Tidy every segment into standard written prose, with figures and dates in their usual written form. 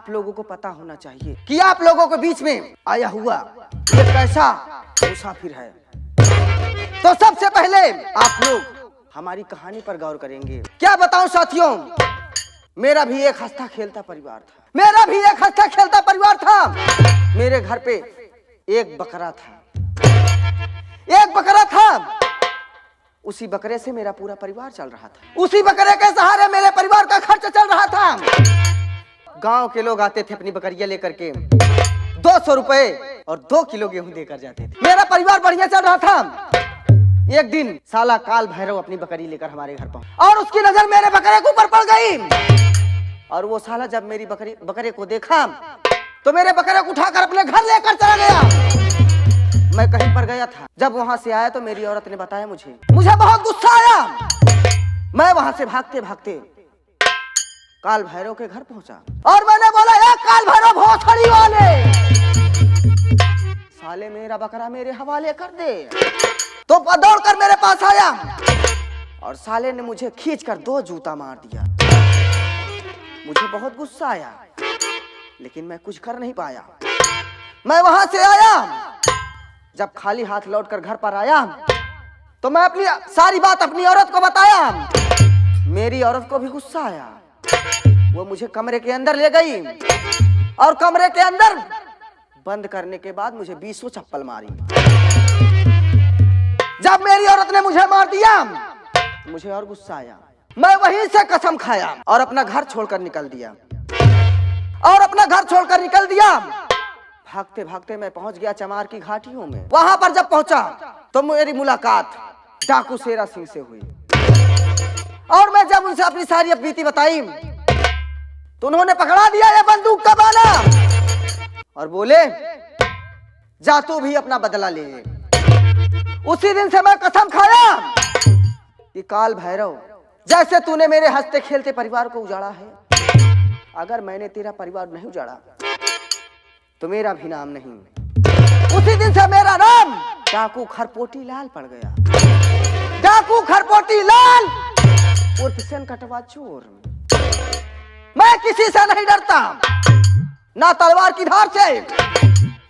आप लोगों को पता होना चाहिए कि आप लोगों के बीच में आया हुआ ये कैसा मुसाफिर है। तो सबसे पहले आप लोग हमारी कहानी पर गौर करेंगे। क्या बताऊं साथियों, मेरा भी एक हंसता खेलता परिवार था। मेरे घर पे एक बकरा था। उसी बकरे से मेरा पूरा परिवार चल रहा था। उसी बकरे के सहारे मेरे परिवार का खर्च चल रहा था। गांव के लोग आते थे अपनी बकरियां लेकर के 200 रुपए और 2 किलो गेहूं देकर जाते थे। मेरा परिवार बढ़िया चल रहा था। एक दिन साला काल भैरव अपनी बकरी लेकर हमारे घर पहुंचा और उसकी नजर मेरे बकरे के ऊपर पड़ गई। और वो साला जब मेरी बकरे को देखा तो मेरे बकरे को उठाकर अपने घर लेकर चला गया। मैं कहीं पर गया था, जब वहां से आया तो मेरी औरत ने बताया मुझे बहुत गुस्सा आया। मैं वहां से भागते भागते काल भैरव के घर पहुंचा और मैंने बोला, ए काल भैरव भोसड़ी वाले, साले मेरा बकरा मेरे हवाले कर दे। तो दौड़कर मेरे पास आया और साले ने मुझे खींचकर 2 जूता मार दिया। मुझे बहुत गुस्सा आया लेकिन मैं कुछ कर नहीं पाया। मैं वहां से आया, जब खाली हाथ लौटकर घर पर आया तो मैं अपनी सारी बात अपनी औरत को बताया। मेरी औरत को भी गुस्सा आया। वो मुझे कमरे के अंदर ले गई और कमरे के अंदर बंद करने के बाद मुझे 20 चप्पल मारी। जब मेरी औरत ने मुझे मार दिया मुझे और गुस्सा आया। मैं वहीं से कसम खाया और अपना घर छोड़कर निकल दिया। भागते भागते मैं पहुंच गया चमार की घाटियों में। वहां पर जब पहुंचा तो मेरी मुलाकात डाकू शेरा सिंह से हुई और मैं जब उनसे अपनी सारी बीती बताई तो उन्होंने पकड़ा दिया ये बंदूक का बाला और बोले, जा तू भी अपना बदला ले। उसी दिन से मैं कसम खाया कि काल भैरव, जैसे तूने मेरे हंसते खेलते परिवार को उजाड़ा है, अगर मैंने तेरा परिवार नहीं उजाड़ा तो मेरा भी नाम नहीं। उसी दिन से मेरा नाम डाकू खरपोटी लाल पड़ गया। डाकू खरपोटी लाल उर्फ सेन कटवा चोर। मैं किसी से नहीं डरता, ना तलवार की धार से,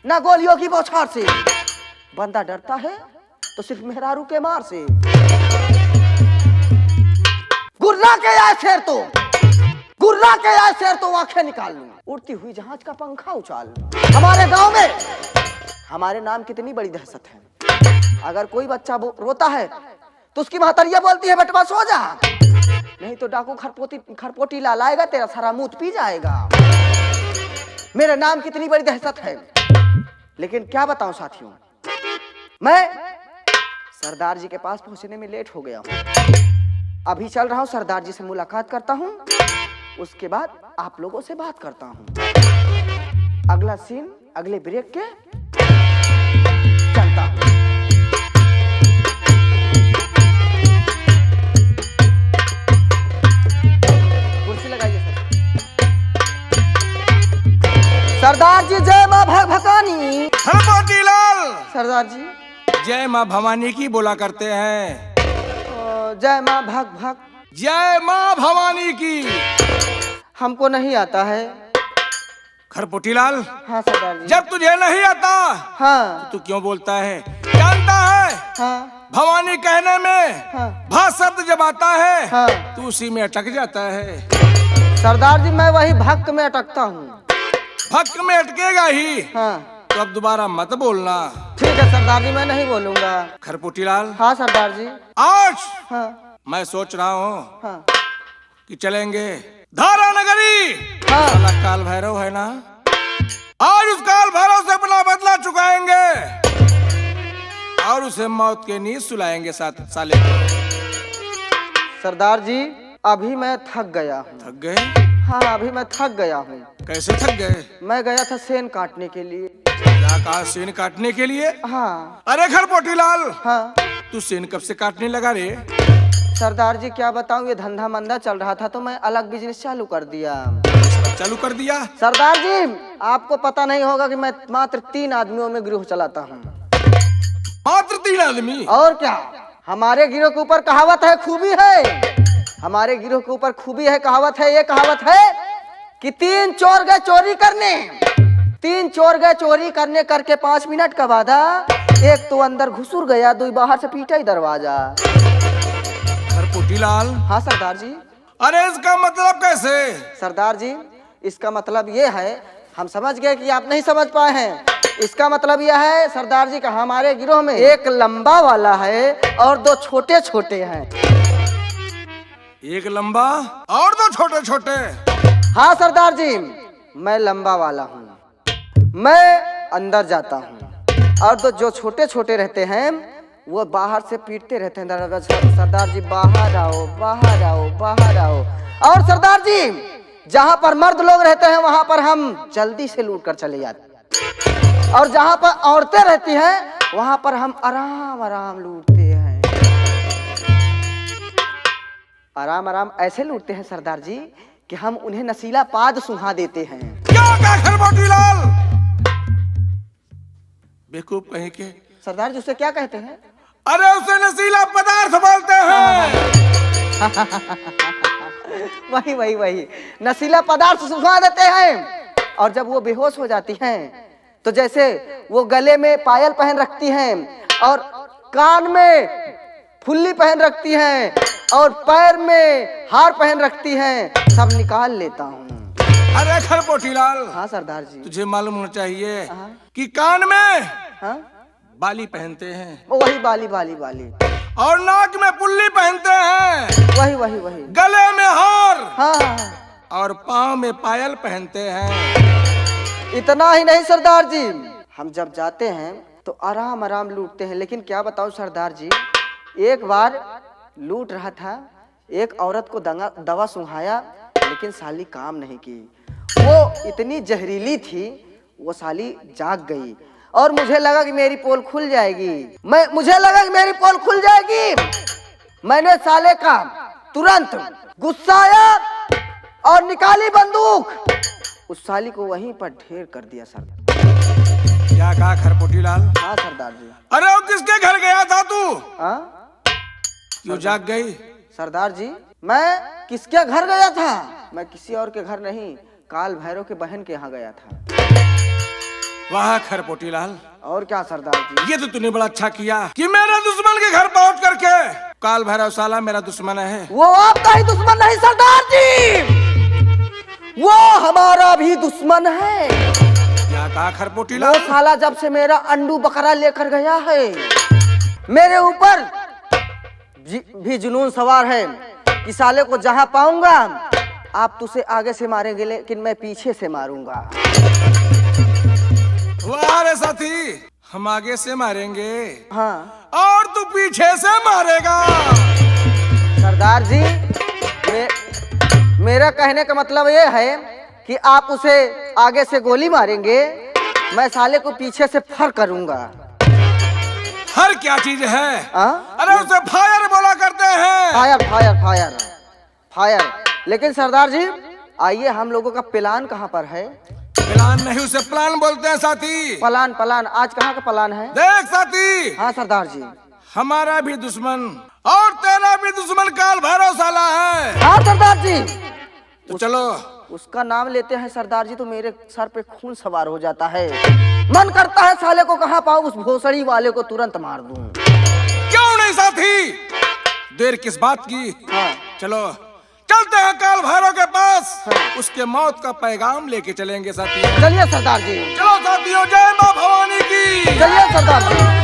ना गोलियों की बौछार से। बंदा डरता है तो सिर्फ मेहरारू के मार से। गुर्रा के आए शेर तो आंखें निकाल लूं, उड़ती हुई जहाज का पंखा उछाल लूं। हमारे गांव में हमारे नाम कितनी बड़ी दहशत है। अगर कोई बच्चा रोता है तो उसकी महतरिया बोलती है, बेटवा सो जा, नहीं तो डाकू खरपोटी लाल आएगा, तेरा सारा मूत पी जाएगा। मेरे नाम कितनी बड़ी दहशत है। लेकिन क्या बताऊं साथियों, मैं सरदार जी के पास पहुंचने में लेट हो गया हूं। अभी चल रहा हूं, सरदार जी से मुलाकात करता हूं, उसके बाद आप लोगों से बात करता हूं। अगला सीन अगले ब्रेक के चलता हूं। कुर्सी लगाइए सरदार जी। जय मां भवानी। खरपोटी लाल। सरदार जी जय मां भवानी की बोला करते हैं। जय मां भग। जय मां भवानी की। हमको नहीं आता है। खरपोटी लाल। हाँ सरदार जी। जब तुझे नहीं आता हाँ तो तू क्यों बोलता है? जानता है हाँ भवानी कहने में हाँ भा शब्द जब आता है हाँ तू उसी में अटक जाता है। सरदार जी, मैं वही भक्त में अटकता हूँ। भक्त में अटकेगा ही हाँ तो अब दोबारा मत बोलना। ठीक है सरदार जी, मैं नहीं बोलूंगा। खरपोटी लाल। हाँ सरदार जी। आज हाँ मैं सोच रहा हूँ हाँ कि चलेंगे धारा नगरी। हाँ साला काल भैरव है ना, आज उस काल भैरव से अपना बदला चुकाएंगे और उसे मौत के नींद सुलाएंगे साले को। सरदार जी, अभी मैं थक गया हूँ। थक गए? हाँ अभी मैं थक गया हूँ। कैसे थक गए? मैं गया था सेन काटने के लिए। क्या कहा? सेन काटने के लिए? हाँ। अरे खरपोटी लाल, हाँ तू सेन कब से काटने लगा रे? सरदार जी क्या बताऊं, ये धंधा मंदा चल रहा था तो मैं अलग बिजनेस चालू कर दिया। चालू कर दिया? सरदार जी, आपको पता नहीं होगा कि मैं मात्र 3 आदमियों में गिरोह चलाता हूँ। मात्र 3 आदमी? और क्या, हमारे गिरोह के ऊपर कहावत है, खूबी है। हमारे गिरोह के ऊपर खूबी है, कहावत है। ये कहावत है कि 3 चोर गए चोरी करने। 3 चोर गए चोरी करने करके 5 मिनट का वादा, एक तो अंदर घुसुर गया, 2 बाहर से पीटा ही दरवाजा। खरपोटीलाल, हाँ सरदार जी। अरे इसका मतलब कैसे? सरदार जी इसका मतलब ये है, हम समझ गए कि आप नहीं समझ पाए हैं। इसका मतलब यह है सरदार जी का, हमारे गिरोह में एक लंबा वाला है और 2 छोटे छोटे हैं। एक लंबा और 2 छोटे छोटे? हाँ सरदार जी, मैं लंबा वाला हूँ, मैं अंदर जाता हूँ और 2 जो छोटे छोटे रहते हैं वो बाहर से पीटते रहते हैं, दरवाजा सरदार जी बाहर आओ बाहर आओ बाहर आओ। और सरदार जी जहाँ पर मर्द लोग रहते हैं वहाँ पर हम जल्दी से लूट कर चले जाते हैं, और जहाँ पर औरतें रहती हैं वहाँ पर हम आराम आराम लूटते हैं। आराम आराम ऐसे लूटते हैं सरदार जी कि हम उन्हें नशीला पाद सुहा देते हैं। क्या कहा खरपोटीलाल? बेवकूफ कहीं के। सरदार जी उसे क्या कहते हैं? अरे उसे नशीला पदार्थ बोलते हैं। वही वही वही नशीला पदार्थ सुखा देते हैं। और जब वो बेहोश हो जाती हैं तो जैसे वो गले में पायल पहन रखती हैं और कान में फुल्ली पहन रखती हैं और पैर में हार पहन रखती हैं, सब निकाल लेता हूँ। अरे खरपोटीलाल, हाँ सरदार जी। तुझे मालूम होना चाहिए हाँ। कि कान में हाँ बाली पहनते हैं, वही बाली बाली बाली, और नाक में पुल्ली पहनते हैं, वही वही वही, गले में हार, हाँ हाँ। और पाँव में पायल पहनते हैं। इतना ही नहीं सरदार जी, हम जब जाते हैं तो आराम आराम लूटते हैं। लेकिन क्या बताऊं सरदार जी, एक बार लूट रहा था, एक औरत को दवा सुहाया लेकिन साली काम नहीं की। वो इतनी जहरीली थी, वो साली जाग गई और मुझे लगा कि मेरी पोल खुल जाएगी। मुझे लगा कि मेरी पोल खुल जाएगी। मैंने साले का तुरंत गुस्सा आया और निकाली बंदूक, उस साली को वहीं पर ढेर कर दिया सरदार। क्या कहा खरपोटीलाल? हाँ सरदार जी। अरे वो किसके घर गया था तू? हाँ क्यों जाग गई? सरदार जी मैं किसके घर गया था? मैं किसी और के घर नहीं, काल भैरव के बहन के यहाँ गया था। वाह खरपोटीलाल, और क्या सरदार जी? ये तो तूने बड़ा अच्छा किया कि मेरे दुश्मन के घर पहुंच करके। काल भैरव साला मेरा दुश्मन है। वो आपका ही दुश्मन नहीं सरदार जी, वो हमारा भी दुश्मन है। क्या कहा खरपोटीलाल? वो साला जब से मेरा अंडू बकरा लेकर गया है, मेरे ऊपर भी जुनून सवार है कि साले को जहां पाऊंगा आप तुझे आगे से मारेंगे लेकिन मैं पीछे से मारूंगा। वाह रे साथी, हम आगे से मारेंगे हाँ और तू पीछे से मारेगा। सरदार जी मेरा कहने का मतलब ये है कि आप उसे आगे से गोली मारेंगे, मैं साले को पीछे से फर करूंगा। हर क्या चीज है? हाँ? अरे उसे फायर बोला करते हैं। Fire fire fire fire. लेकिन सरदार जी आइए, हम लोगों का प्लान कहाँ पर है? प्लान नहीं, उसे प्लान बोलते हैं साथी। प्लान प्लान आज कहाँ का प्लान है? देख साथी, हाँ सरदार जी। हमारा भी दुश्मन और तेरा भी दुश्मन काल भैरव साला है। हाँ सरदार जी। तो चलो उसका नाम लेते हैं सरदार जी तो मेरे सर पे खून सवार हो जाता है। मन करता है साले को कहाँ पाऊं, उस भोसड़ी वाले को तुरंत मार दूं। क्यों नहीं साथी, देर किस बात की? हाँ। चलो चलते हैं काल भैरव के पास। हाँ। उसके मौत का पैगाम लेके चलेंगे साथी। चलिए सरदार जी। चलो साथियों, जय मां भवानी की। चलिए सरदार जी।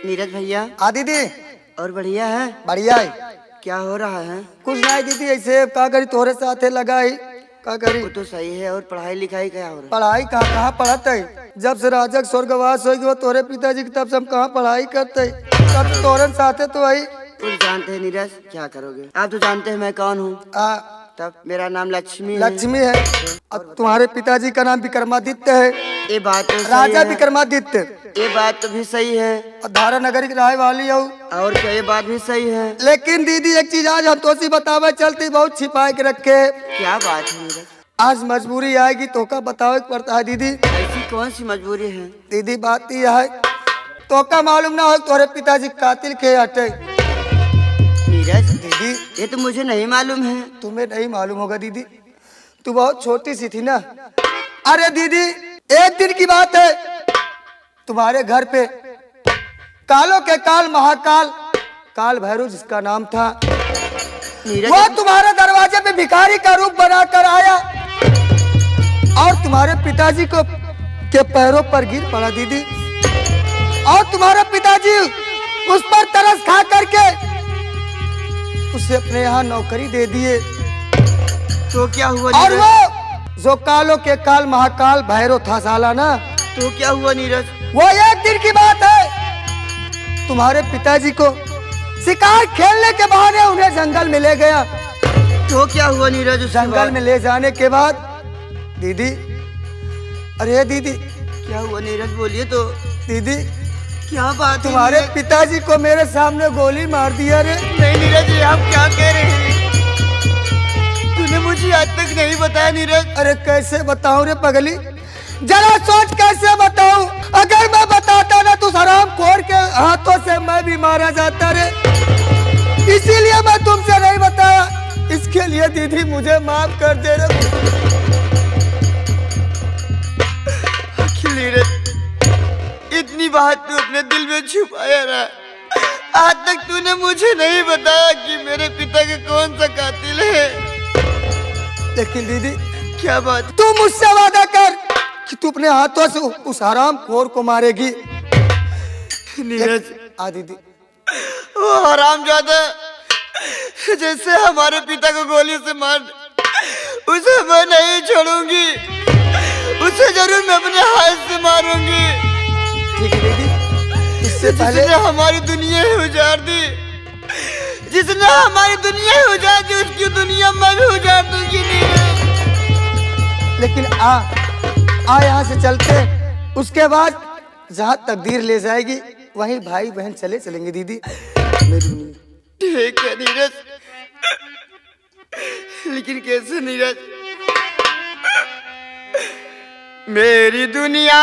नीरज भैया। हाँ दीदी। और बढ़िया है? बढ़िया है। क्या हो रहा है? कुछ नहीं दीदी, ऐसे का करी तोहरे साथे लगाई का करी। वो तो सही है। और पढ़ाई लिखाई क्या हो रहा है? पढ़ाई कहाँ कहाँ पढ़त है, जब से राजा के स्वर्गवास हो गया तोरे पिताजी की, तब से हम कहाँ पढ़ाई करते, तब तोरन साथे तो आई। तुम जानते हैं नीरज क्या करोगे? आप तो जानते हैं मैं कौन हूँ। तब मेरा नाम लक्ष्मी है। लक्ष्मी है। अब तुम्हारे पिताजी का नाम विक्रमादित्य है, ये बात तो सही राजा है। विक्रमादित्य। ये बात तो भी सही है। और धारा नगर की रहने वाली हो। और क्या, ये बात भी सही है। लेकिन दीदी एक चीज आज हम तो सी बतावे चलती, बहुत छिपा के रखे। क्या बात है नीरज? आज मजबूरी आएगी तो का बतावे पड़ता है दीदी। ऐसी कौन सी मजबूरी है? दीदी बात यह है, तो का मालूम ना हो तुम्हारे पिताजी कातिल के हटे। नीरज दीदी ये तो मुझे नहीं मालूम है। तुम्हें नहीं मालूम होगा दीदी, तू बहुत छोटी सी थी ना। अरे दीदी एक दिन की बात है, तुम्हारे घर पे कालों के काल महाकाल काल भैरव जिसका नाम था, नीरज वो तुम्हारे दरवाजे पे भिखारी का रूप बनाकर आया और तुम्हारे पिताजी को के पैरों पर गिर पड़ा दीदी। और तुम्हारे पिताजी उस पर तरस खा करके उसे अपने यहाँ नौकरी दे दिए। तो क्या हुआ और नीरज? वो जो कालों के काल महाकाल भैरव था साला ना, तो क्या हुआ नीरज? वो एक दिन की बात है, तुम्हारे पिताजी को शिकार खेलने के बहाने उन्हें जंगल में ले गया। तो क्या हुआ नीरज? उसके जंगल बाद? में ले जाने के बाद दीदी, अरे दीदी क्या हुआ नीरज? बोलिए तो। दीदी क्या बात है तुम्हारे नीरज? पिताजी को मेरे सामने गोली मार दिया रे। नहीं नीरज, ये आप क्या कह रहे हैं? तूने मुझे आज तक नहीं बताया नीरज। अरे कैसे बताऊं रे पगली, जरा सोच कैसे बताऊं। अगर मैं बताता ना तो हराम खोर के हाथों से मैं भी मारा जाता रे। इसीलिए मैं तुमसे नहीं बताया। इसके लिए दीदी मुझे माफ कर दे रे। नीरज इतनी बात तू अपने दिल में छुपाया रहा। आज तक तूने मुझे नहीं बताया कि मेरे पिता का कौन सा कातिल है। लेकिन दीदी क्या बात? तू मुझसे वादा कर कि तू अपने हाथों से उस हराम खोर को मारेगी। नीरज दीदी वो हरामजादा जैसे हमारे पिता को गोली से मार, उसे मैं नहीं छोड़ूंगी। उसे जरूर मैं अपने हाथ से मारूंगी। ठीक है दीदी, इससे पहले जिसने हमारी दुनिया ही उजाड़ दी, जिसने हमारी दुनिया ही उजाड़ दी, उसकी दुनिया मैं भी उजाड़ दूंगी। लेकिन आ यहाँ से चलते, उसके बाद जहाँ तकदीर ले जाएगी वहीं भाई बहन चले चलेंगे दीदी। मेरी दुनिया ठीक है नीरज, लेकिन कैसे नीरज? मेरी दुनिया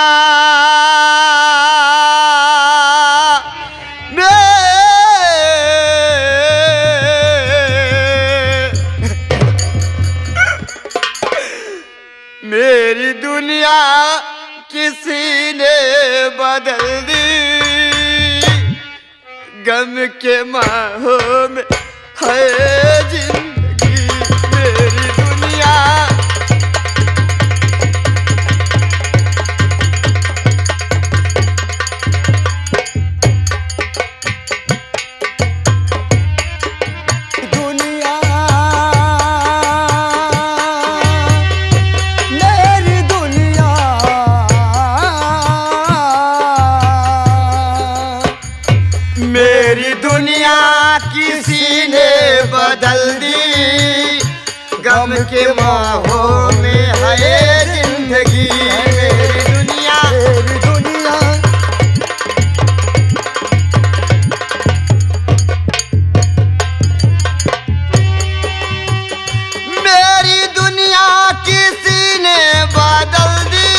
मेरी दुनिया किसी ने बदल दी। गम के माहों में है जिंदगी मेरी दुनिया। मेरी दुनिया किसी ने बदल दी। गम के माहों में है जिंदगी मेरी दुनिया। मेरी दुनिया मेरी दुनिया किसी ने बदल दी।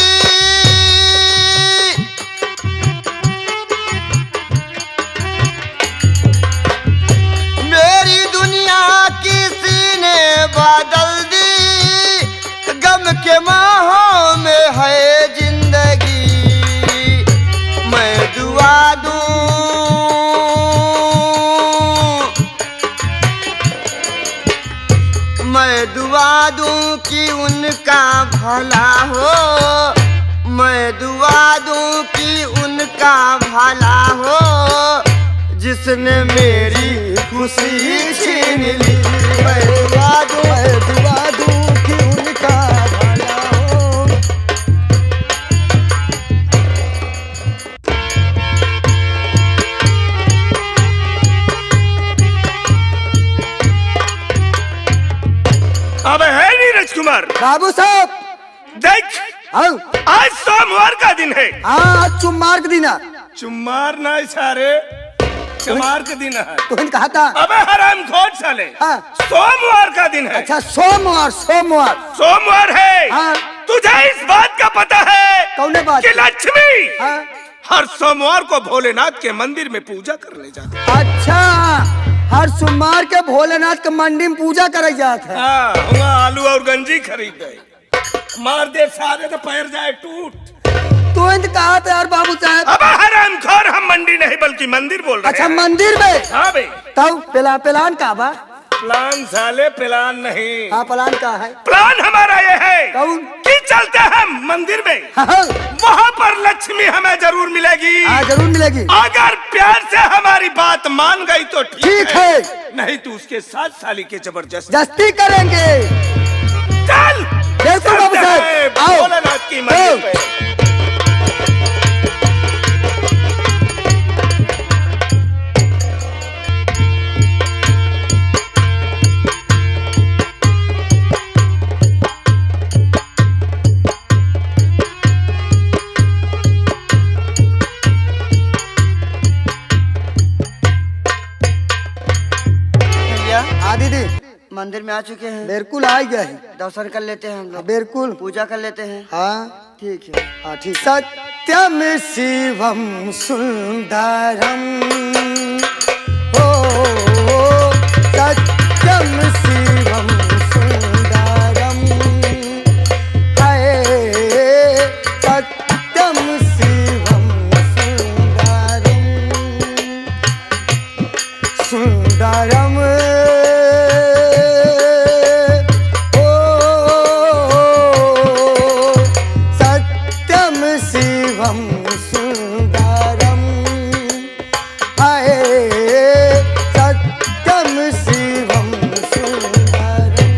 मेरी दुनिया किसी ने बदल दी। गम के माहों में है जिंदगी। मैं दुआ दूं, मैं दुआ दूं कि उनका भला हो। मैं दुआ दूं कि उनका भला हो। जिसने मेरी खुशी छीन ली। मैं दुआ दूं कि उनका भला हो। बाबू साहब। देख, हाँ आज सोमवार का दिन है। हाँ, आज चुम्मार के दिन है। चुम्मार ना सारे, चमार का दिन है। तूने कहा था। अबे हरामखोर साले, हाँ। सोमवार का दिन है। अच्छा, सोमवार सोमवार सोमवार है। हाँ। तुझे इस बात का पता है कौन बात? कि लक्ष्मी हाँ। हर सोमवार को भोलेनाथ के मंदिर में पूजा करने जाती है। अच्छा, हर सोमवार के भोलेनाथ के मंडी में पूजा करे जात है। हाँ, वहाँ आलू और गंजी खरीदे, मार दे सारे तो पैर जाए टूट। तू इंत कहा था यार बाबू साहब। अब हरामखोर, हम मंडी नहीं बल्कि मंदिर बोल रहे अच्छा, हैं। मंदिर में। हाँ भाई। तब प्लान का बा? प्लान साले, प्लान नहीं। हाँ, प्लान का है। प्लान हमारा ये है कौन? कि चलते हैं मंदिर में, हाँ, हाँ। वहाँ पर लक्ष्मी हमें जरूर मिलेगी। हाँ, जरूर मिलेगी। अगर प्यार से हमारी बात मान गई तो ठीक है, नहीं तो उसके साथ साली के जबरदस्त जस्ती करेंगे। चल बिल्कुल बाबू साहब, आओ। भोलेनाथ की मंदिर पे। हाँ दीदी, मंदिर में आ चुके हैं, बिल्कुल आ गया है। दर्शन कर लेते हैं हम लोग, बिल्कुल। पूजा कर लेते हैं। हाँ ठीक है। हाँ, ठीक। सत्यम शिवम सुंदरम, ओ सत्यम शिवम सुंदरम, है सत्यम शिवम सुंदरम, सुंदरम, सत्यम शिवम सुंदरम, हाय सत्यम शिवम सुंदरम।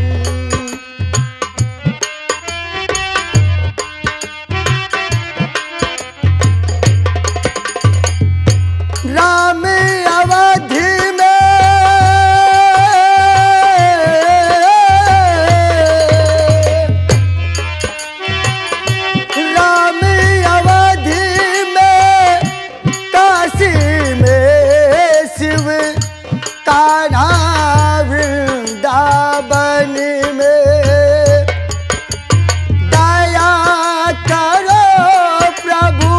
राम अवधि में राम अवधि में, काशी में शिव, कान्हा वृंदावन में, दया करो प्रभु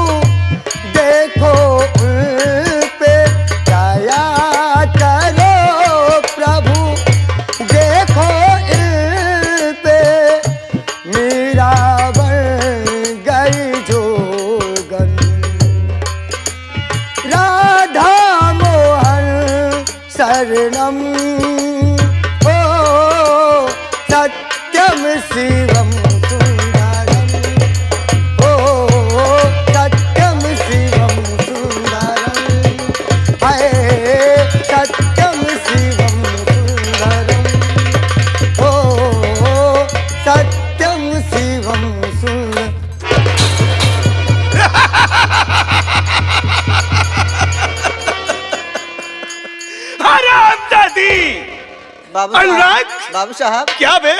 देखो उन पे, दया करो प्रभु देखो इन पे, मीरा बन गई जोगन, राधा मोहन शरणम, ओ सत्यम शिवम सुंदरम, ओ सत्यम शिवम सुंदरम, हाय सत्यम शिवम सुंदरम, ओ सत्यम शिवम सुंदरम। हरामजादी, बाबू अनुराग। बाबू साहब, क्या बे?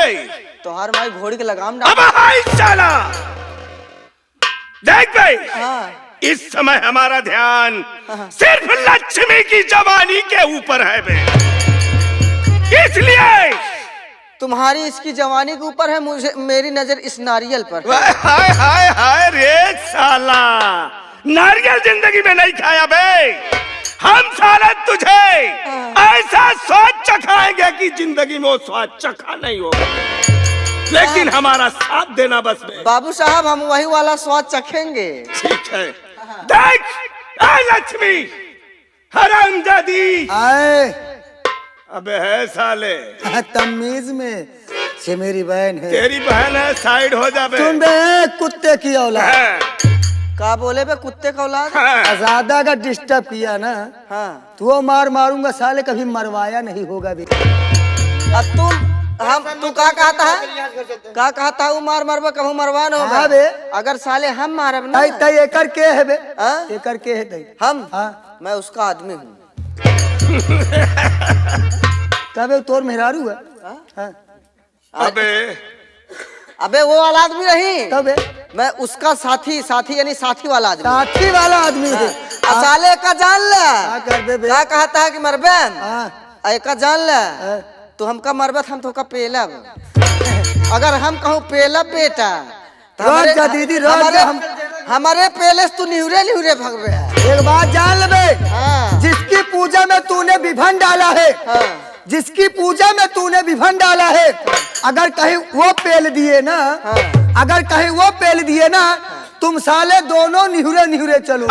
तोहार माई घोड़ी के लगाम अब डाल। हाय साला, देख भाई, हाँ। इस समय हमारा ध्यान हाँ। सिर्फ लक्ष्मी की जवानी के ऊपर है बे। इसलिए तुम्हारी इसकी जवानी के ऊपर है, मुझे मेरी नजर इस नारियल पर है। हाय हाय हाय रे साला, नारियल जिंदगी में नहीं खाया बे। हम साला तुझे ऐसा स्वाद चखाएंगे कि जिंदगी में वो स्वाद चखा नहीं होगा, लेकिन हमारा साथ देना बस बे। बाबू साहब, हम वही वाला स्वाद चखेंगे। ठीक है। देख, ऐ लक्ष्मी, हरामजादी। आए अबे है साले, तमीज में, ये मेरी बहन है। तेरी बहन है, साइड हो जा बे। सुन बे, कुत्ते की औलाद। हाँ, का बोले बे, कुत्ते का औलाद। हाँ। आजादा का डिस्टर्ब किया ना, हाँ। तो वो मारूंगा साले, कभी मरवाया नहीं होगा भी। अब तू का कहता है, का कहता है, मार मरबा कहूँ मरवा न होगा हाँ बे। अगर साले हम मारब ना। तई तई एकर के है बे? हाँ? एकर के है तई? हम, हाँ। मैं उसका आदमी हूँ। तबे तोर मेहरारू है। हाँ? हाँ। अबे अबे वो वाला आदमी नहीं, तब है? मैं उसका साथी, साथी यानी साथी वाला आदमी। साथी वाला आदमी है। साले का जान ले, क्या कर दे बे? क्या कहता है कि मरबे हाँ, का जान ले, तो हमका मरबे हम तो का पेलब। अगर हम कहूँ पेलब बेटा तो रोज जा दीदी, रोज जा हम। हमारे पेले से तू निहुरे निहुरे भगवे है। एक बात जान ले बे, हाँ, जिसकी पूजा में तूने विभन डाला है, हाँ, जिसकी पूजा में तूने विभन डाला है, अगर कहीं वो पेल दिए ना, हाँ। अगर कहीं वो पेल दिए ना, तुम साले दोनों निहुरे निहुरे चलो।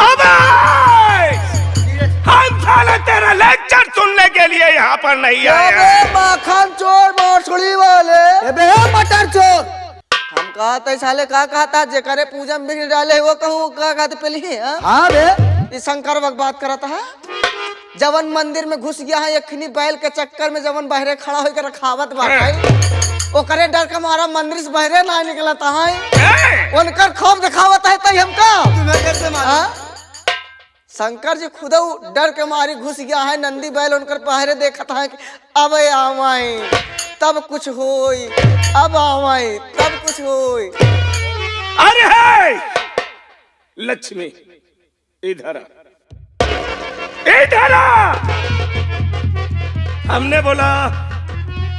हम साले तेरा लेक्चर सुनने के लिए यहाँ पर नहीं आए अबे हैं। माखन चोर मछली वाले, अबे मटर चोर, हम कहा था साले का कहता जेकरे पूजा में बिगड़ डाले वो कहूँ का कहते पहले। हाँ बे, ये शंकर भग बात करता है, जवन मंदिर में घुस गया है यखनी बैल के चक्कर में, जवन बहरे खड़ा होकर रखावत बात ओकरे डर के मारा मंदिर से बहरे ना निकलता है, उनकर खौफ दिखावत है तई हमका। तुम्हें कैसे मालूम? हाँ? शंकर जी खुद डर के मारी घुस गया है, नंदी बैल उनकर पहरे देखत है कि अब आवाई तब कुछ होई, अब आवाई तब कुछ होई। अरे है लक्ष्मी, इधर आ, इधर आ। हमने बोला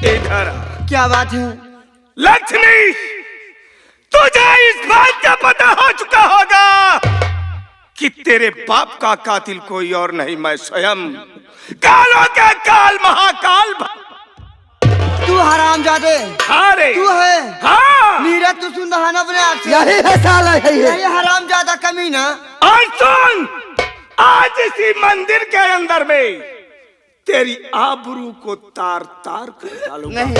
इधर आ। क्या बात है? लक्ष्मी, तुझे इस बात का पता हो चुका होगा कि तेरे बाप का कातिल कोई और नहीं, मैं स्वयं कालों के काल महाकाल। तू हरामजादे, हाँ रे, तू है? हाँ। मीरा तू सुन रहा ना अपने आप से? यही है साला, यही है। यही हरामजादा कमीना। और सुन, आज इसी मंदिर के अंदर में तेरी आबरू को तार तार कर डालूंगा। नहीं,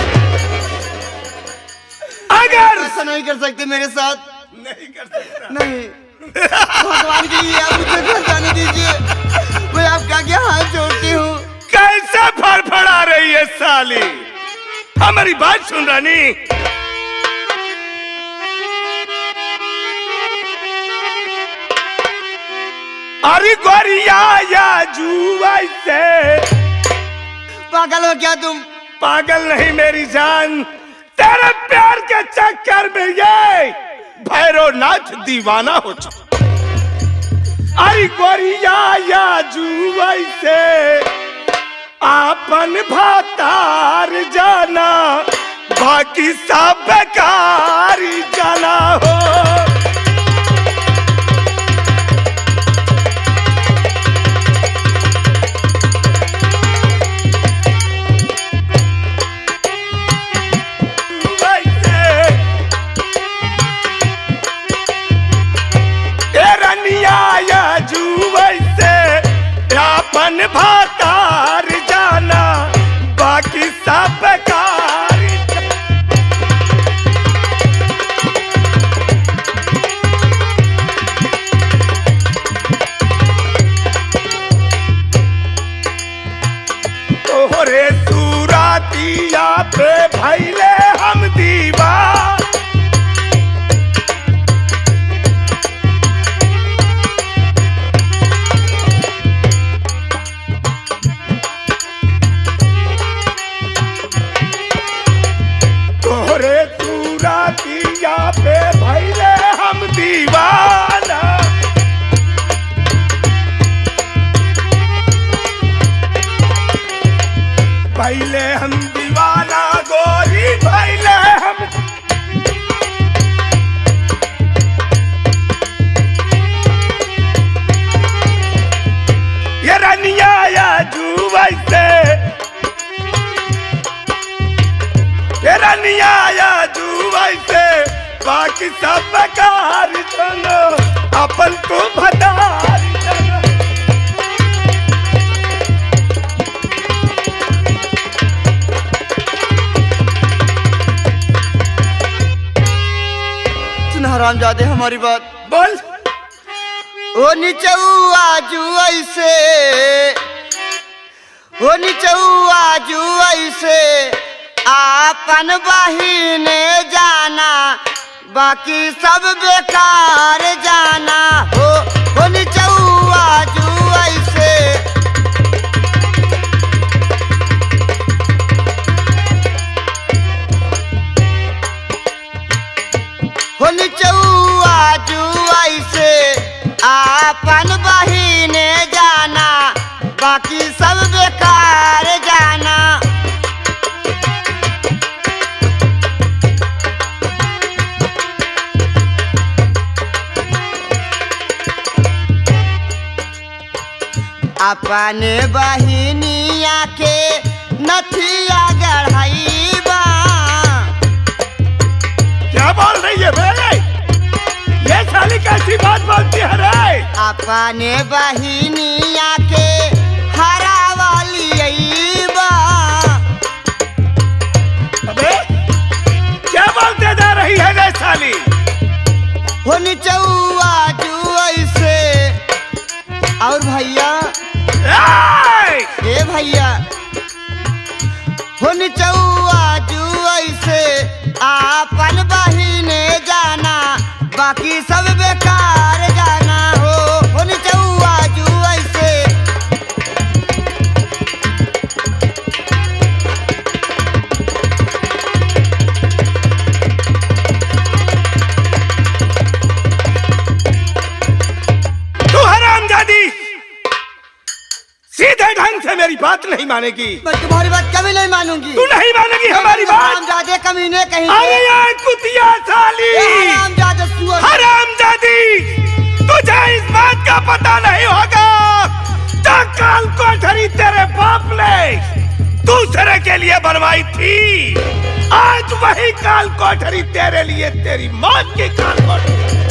अगर ऐसा नहीं कर सकते मेरे साथ। नहीं कर सकता, नहीं, भगवान के लिए आप मुझे घर जाने दीजिए, मैं आपका क्या हाथ जोड़ती हूँ। कैसे फड़फड़ा रही है साली, हमारी बात सुन रानी। अरे गोरिया या जुआ से पागल हो क्या तुम? पागल नहीं मेरी जान, तेरे प्यार के चक्कर में ये भैरवनाथ दीवाना हो चुका। अरे गोरिया या जुआ से आपन भातार जाना, बाकी सब बेकार जाना हो। अपन भातार जाना, बाकी सब बेकार। तोहरे सूरातिया पे भैले हम दीवार। तोहरे सूरातिया पे भैले हम दीवाना। पहले हम दीवाना गोरी, पहले हम ये रनिया या जुआ से, ये रनिया या जुआ से, बाकी सब बेकार चलो, अपन को भतार चलो। सुन हरामजादे हमारी बात। बोल। ओ निचौआ जुआई से, ओ निचौआ जुआई से आपन बहिने जाना, बाकी सब बेकार जाना हो निचौआ जुआई से। अपने बहिनिया के नथिया गढ़ाईबा। क्या बोल रही है बे? ये साली कैसी बात बोलती है रे? अपने बहिनिया के हरा वाली अईबा। अबे क्या बोलते जा रही है रे साली? हो निचौआ जुआई से। और भैया ए भैया हो निचौआ जुआई से आपन बहिने जाना बाकी सब बेकार जाना हो निचौआ जुआई से। तू हरामजादी सीधे ढंग से मेरी बात नहीं मानेगी। मैं तुम्हारी बात कभी नहीं मानूंगी। तू नहीं मानेगी हमारी बात? हरामजादे कमीने कहीं अरे यार कुतिया साली, हरामजादे सुअर। हरामजादी, तुझे इस बात का पता नहीं होगा। जो काल कोठरी तेरे बाप ने दूसरे के लिए बनवाई थी, आज वही काल कोठरी तेरे लिए तेरी मौत की काल कोठरी।